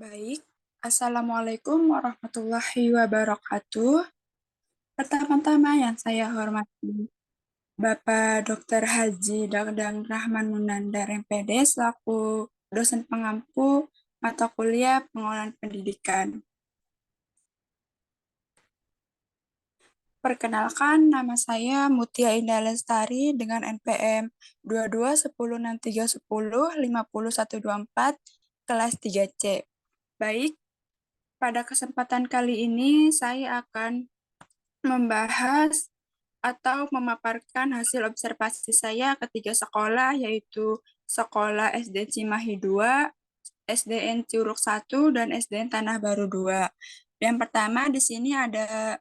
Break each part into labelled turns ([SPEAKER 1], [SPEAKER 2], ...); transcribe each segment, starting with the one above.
[SPEAKER 1] Baik, Assalamualaikum warahmatullahi wabarakatuh. Pertama-tama yang saya hormati Bapak Dr. Haji Dadang Rahman Munandar MPD selaku dosen pengampu mata kuliah pengolahan pendidikan. Perkenalkan, nama saya Mutia Indah Lestari dengan NPM 221063105024 kelas 3C. Baik, pada kesempatan kali ini saya akan membahas atau memaparkan hasil observasi saya ke 3 sekolah, yaitu Sekolah SD Cimahi 2, SDN Curug 1, dan SDN Tanah Baru 2. Yang pertama di sini ada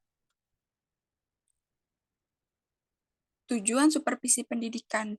[SPEAKER 1] tujuan supervisi pendidikan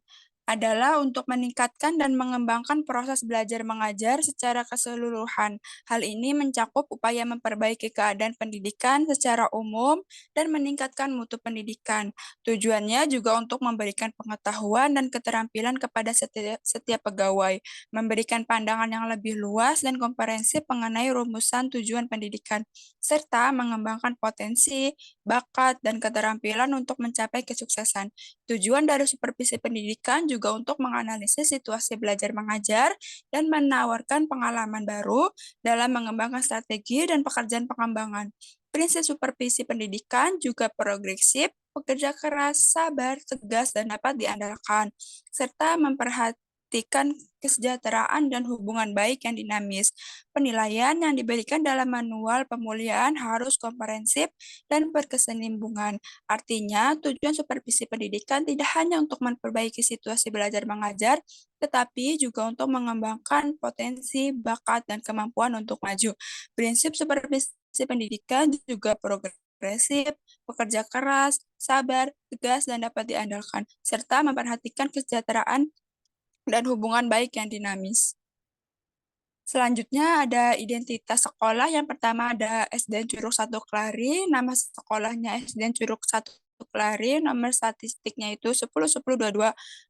[SPEAKER 1] adalah untuk meningkatkan dan mengembangkan proses belajar mengajar secara keseluruhan. Hal ini mencakup upaya memperbaiki keadaan pendidikan secara umum dan meningkatkan mutu pendidikan. Tujuannya juga untuk memberikan pengetahuan dan keterampilan kepada setiap pegawai, memberikan pandangan yang lebih luas dan komprehensif mengenai rumusan tujuan pendidikan, serta mengembangkan potensi, bakat, dan keterampilan untuk mencapai kesuksesan. Tujuan dari supervisi pendidikan juga untuk menganalisis situasi belajar mengajar dan menawarkan pengalaman baru dalam mengembangkan strategi dan pekerjaan pengembangan. Prinsip supervisi pendidikan juga progresif, bekerja keras, sabar, tegas, dan dapat diandalkan, serta memperhatikan kesejahteraan dan hubungan baik yang dinamis. Penilaian yang diberikan dalam manual pemulihan harus komprehensif dan berkesinambungan. Artinya, tujuan supervisi pendidikan tidak hanya untuk memperbaiki situasi belajar mengajar, tetapi juga untuk mengembangkan potensi, bakat, dan kemampuan untuk maju. Prinsip supervisi pendidikan juga progresif, bekerja keras, sabar, tegas, dan dapat diandalkan, serta memperhatikan kesejahteraan dan hubungan baik yang dinamis. Selanjutnya ada identitas sekolah. Yang pertama ada SDN Curug 1 Kelari, nama sekolahnya SDN Curug 1 Kelari, nomor statistiknya itu 10.10.22.06009,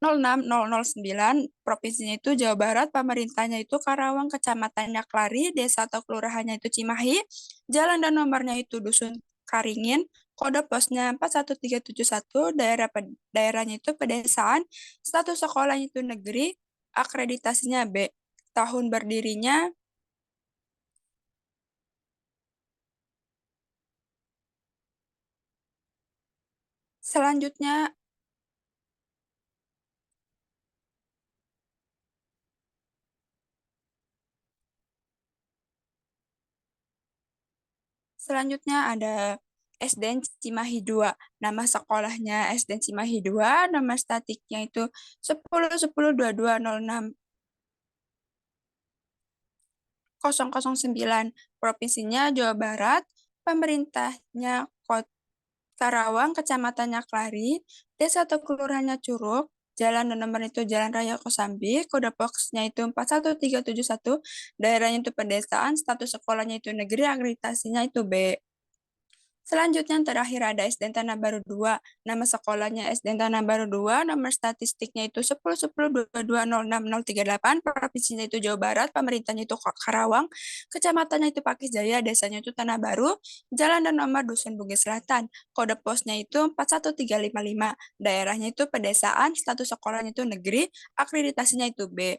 [SPEAKER 1] provinsinya itu Jawa Barat, pemerintahnya itu Karawang, kecamatannya Kelari, desa atau kelurahannya itu Cimahi, jalan dan nomornya itu Dusun Karingin, kode posnya 41371, daerahnya itu pedesaan, status sekolahnya itu negeri, akreditasinya B. Tahun berdirinya selanjutnya ada SDN Cimahi 2. Nama sekolahnya SDN Cimahi 2, nomor statiknya itu 10.10.22.06009, provinsinya Jawa Barat, pemerintahnya Kota Karawang, kecamatannya Klari, desa atau kelurahannya Curug, jalan dan nomor itu Jalan Raya Kosambi, kode posnya itu 41371, daerahnya itu pedesaan, status sekolahnya itu negeri, akreditasinya itu B. Selanjutnya yang terakhir ada SDN Tanah Baru 2. Nama sekolahnya SDN Tanah Baru 2, nomor statistiknya itu 10.10.22.06038, provinsinya itu Jawa Barat, pemerintahnya itu Karawang, kecamatannya itu Pakis Jaya, desanya itu Tanah Baru, jalan dan nomor Dusun Bugis Selatan, kode posnya itu 41355, daerahnya itu pedesaan, status sekolahnya itu negeri, akreditasinya itu B.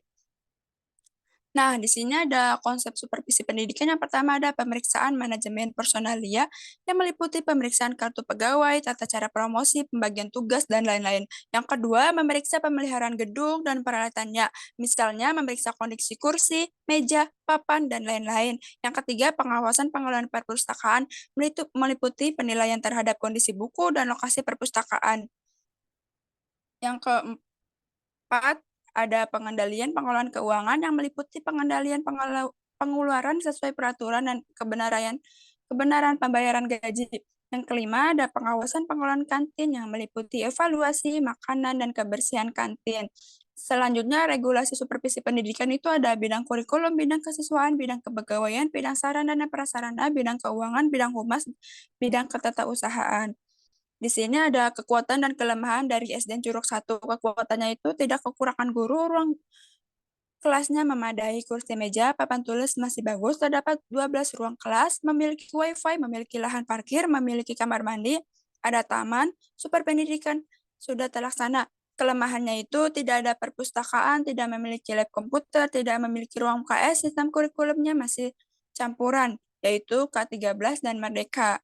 [SPEAKER 1] Nah, di sini ada konsep supervisi pendidikan. Yang pertama ada pemeriksaan manajemen personalia yang meliputi pemeriksaan kartu pegawai, tata cara promosi, pembagian tugas, dan lain-lain. Yang kedua, memeriksa pemeliharaan gedung dan peralatannya, misalnya memeriksa kondisi kursi, meja, papan, dan lain-lain. Yang ketiga, pengawasan pengelolaan perpustakaan meliputi penilaian terhadap kondisi buku dan lokasi perpustakaan. Yang keempat, ada pengendalian pengelolaan keuangan yang meliputi pengendalian pengeluaran sesuai peraturan dan kebenaran pembayaran gaji. Yang kelima, ada pengawasan pengelolaan kantin yang meliputi evaluasi makanan dan kebersihan kantin. Selanjutnya, regulasi supervisi pendidikan itu ada bidang kurikulum, bidang kesiswaan, bidang kepegawaian, bidang sarana dan prasarana, bidang keuangan, bidang humas, bidang ketatausahaan. Di sini ada kekuatan dan kelemahan dari SDN Curug 1. Kekuatannya itu tidak kekurangan guru, ruang Kelasnya memadai, kursi meja, papan tulis masih bagus, terdapat 12 ruang kelas, memiliki wifi, memiliki lahan parkir, memiliki kamar mandi, ada taman, super pendidikan, sudah terlaksana. Kelemahannya itu tidak ada perpustakaan, tidak memiliki lab komputer, tidak memiliki ruang UKS, sistem kurikulumnya masih campuran, yaitu K13 dan Merdeka.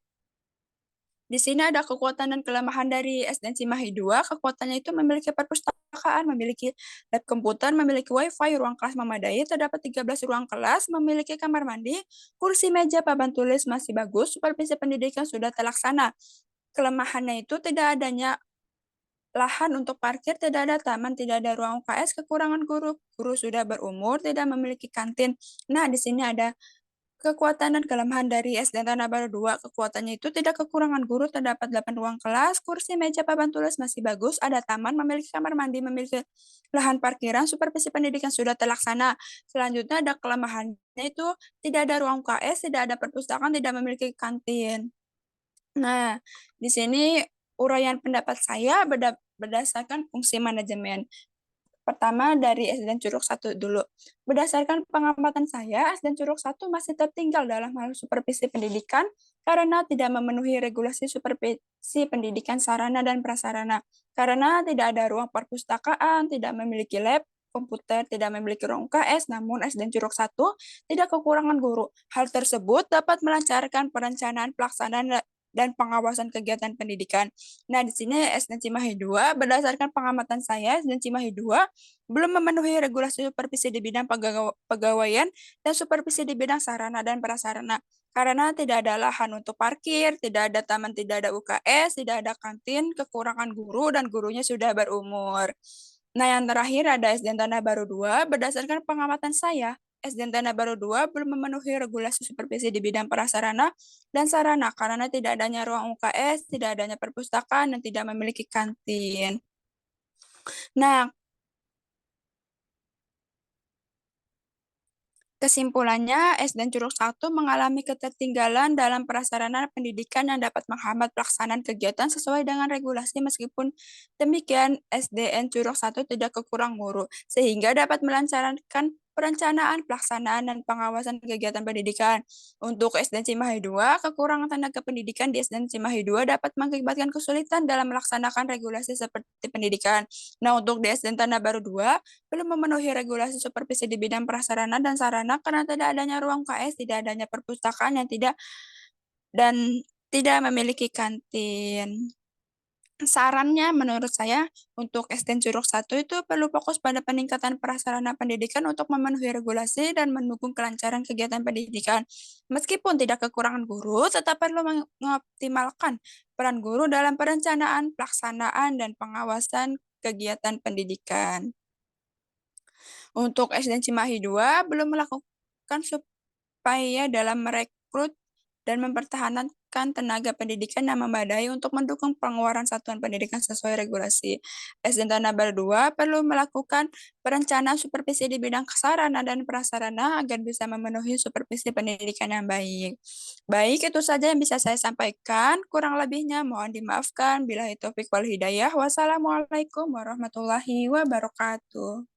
[SPEAKER 1] Di sini ada kekuatan dan kelemahan dari SDN Cimahi 2. Kekuatannya itu memiliki perpustakaan, memiliki lab komputer, memiliki wifi, ruang kelas memadai, terdapat 13 ruang kelas, memiliki kamar mandi, kursi meja, papan tulis masih bagus, supervisi pendidikan sudah terlaksana. Kelemahannya itu tidak adanya lahan untuk parkir, tidak ada taman, tidak ada ruang UKS, kekurangan guru. Guru sudah berumur, tidak memiliki kantin. Nah, di sini ada kekuatan dan kelemahan dari SDN Tanah Baru 2. Kekuatannya itu tidak kekurangan guru, terdapat 8 ruang kelas, kursi, meja, papan tulis masih bagus, ada taman, memiliki kamar mandi, memiliki lahan parkiran, supervisi pendidikan sudah terlaksana. Selanjutnya ada kelemahannya itu tidak ada ruang UKS, tidak ada perpustakaan, tidak memiliki kantin. Nah, di sini uraian pendapat saya berdasarkan fungsi manajemen. Pertama dari SDN Curug 1 dulu. Berdasarkan pengamatan saya, SDN Curug 1 masih tertinggal dalam hal supervisi pendidikan karena tidak memenuhi regulasi supervisi pendidikan sarana dan prasarana. Karena tidak ada ruang perpustakaan, tidak memiliki lab, komputer, tidak memiliki ruang UKS, namun SDN Curug 1 tidak kekurangan guru. Hal tersebut dapat melancarkan perencanaan, pelaksanaan, dan pengawasan kegiatan pendidikan. Nah, di sini SDN Cimahi 2, berdasarkan pengamatan saya, SDN Cimahi 2 belum memenuhi regulasi supervisi di bidang pegawaian dan supervisi di bidang sarana dan prasarana. Karena tidak ada lahan untuk parkir, tidak ada taman, tidak ada UKS, tidak ada kantin, kekurangan guru, dan gurunya sudah berumur. Nah, yang terakhir ada SDN Tanah Baru 2. Berdasarkan pengamatan saya, SDN Tanah Baru 2 belum memenuhi regulasi supervisi di bidang prasarana dan sarana karena tidak adanya ruang UKS, tidak adanya perpustakaan, dan tidak memiliki kantin. Nah, kesimpulannya, SDN Curug 1 mengalami ketertinggalan dalam prasarana pendidikan yang dapat menghambat pelaksanaan kegiatan sesuai dengan regulasi. Meskipun demikian, SDN Curug 1 tidak kekurang guru, sehingga dapat melancarkan perencanaan, pelaksanaan, dan pengawasan kegiatan pendidikan. Untuk SDN Cimahi 2, kekurangan tenaga pendidikan di SDN Cimahi 2 dapat mengakibatkan kesulitan dalam melaksanakan regulasi seperti pendidikan. Nah, untuk di SDN Tanah Baru 2, belum memenuhi regulasi supervisi di bidang prasarana dan sarana karena tidak adanya ruang KS, tidak adanya perpustakaan yang tidak dan tidak memiliki kantin. Sarannya menurut saya untuk SDN Curug 1 itu perlu fokus pada peningkatan prasarana pendidikan untuk memenuhi regulasi dan mendukung kelancaran kegiatan pendidikan. Meskipun tidak kekurangan guru, tetap perlu mengoptimalkan peran guru dalam perencanaan, pelaksanaan, dan pengawasan kegiatan pendidikan. Untuk SDN Cimahi 2 belum melakukan upaya dalam merekrut dan mempertahankan tenaga pendidikan yang memadai untuk mendukung pengeluaran satuan pendidikan sesuai regulasi. SDN Tanah Baru 2 perlu melakukan perencanaan supervisi di bidang sarana dan prasarana agar bisa memenuhi supervisi pendidikan yang baik. Baik, itu saja yang bisa saya sampaikan. Kurang lebihnya mohon dimaafkan. Billahi taufiq wal hidayah. Wassalamualaikum warahmatullahi wabarakatuh.